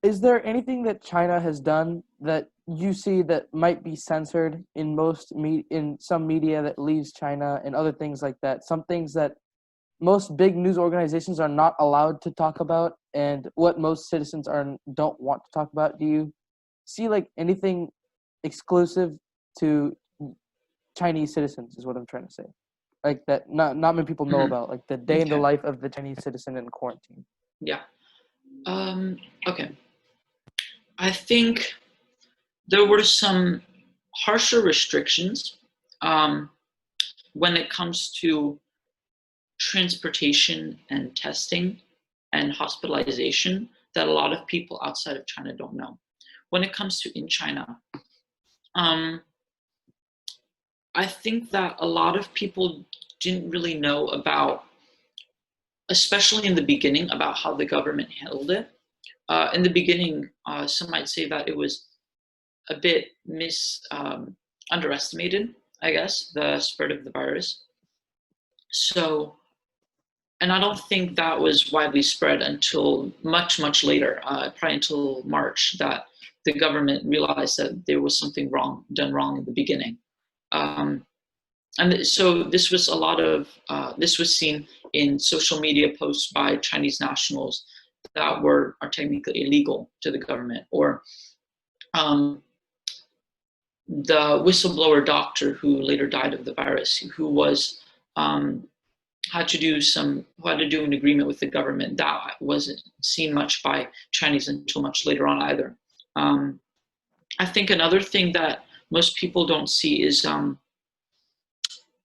is there anything that China has done that you see that might be censored in in some media that leaves China and other things like that? Some things that most big news organizations are not allowed to talk about, and what most citizens don't want to talk about. Do you see like anything exclusive to Chinese citizens? Is what I'm trying to say. Like that, not many people know Mhm. about, like the day in the Okay. life of the Chinese citizen in quarantine. Yeah. Okay. I think there were some harsher restrictions um, when it comes to transportation and testing and hospitalization that a lot of people outside of China don't know. When it comes to in China, um, I think that a lot of people didn't really know about, especially in the beginning, about how the government handled it. In the beginning, some might say that it was a bit underestimated, I guess, the spread of the virus. So, and I don't think that was widely spread until much, much later, probably until March, that the government realized that there was something done wrong in the beginning. Um, and so this was seen in social media posts by Chinese nationals that are technically illegal to the government, or um, the whistleblower doctor who later died of the virus, who was um, had to do an agreement with the government that wasn't seen much by Chinese until much later on either. Um, I think another thing that most people don't see is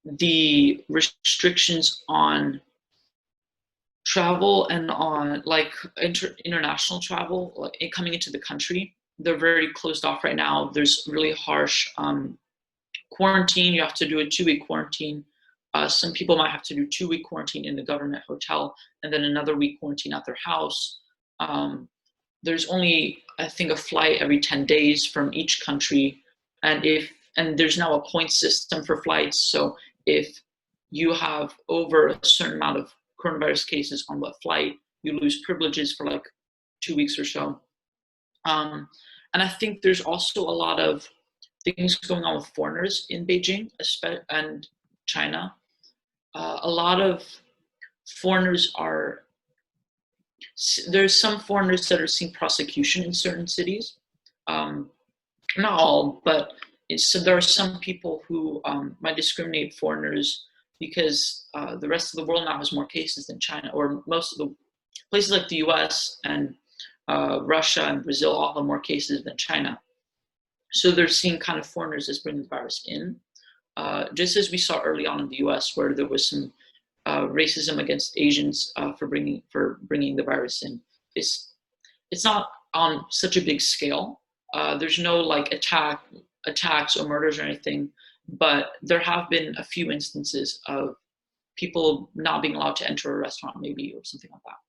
the restrictions on travel and on like international travel, like coming into the country. They're very closed off right now. There's really harsh quarantine. You have to do a 2-week quarantine. Some people might have to do 2-week quarantine in the government hotel and then another week quarantine at their house. There's only, I think, a flight every 10 days from each country. And there's now a point system for flights. So if you have over a certain amount of coronavirus cases on what flight, you lose privileges for like 2 weeks or so. And I think there's also a lot of things going on with foreigners in Beijing and China. A lot of foreigners there's some foreigners that are seeing prosecution in certain cities. Um, Not all, but so there are some people who might discriminate foreigners because the rest of the world now has more cases than China, or most of the places like the US and Russia and Brazil all have more cases than China. So they're seeing kind of foreigners as bringing the virus in, just as we saw early on in the US, where there was some racism against Asians for bringing the virus in. It's not on such a big scale. There's no like attacks or murders or anything, but there have been a few instances of people not being allowed to enter a restaurant, maybe, or something like that.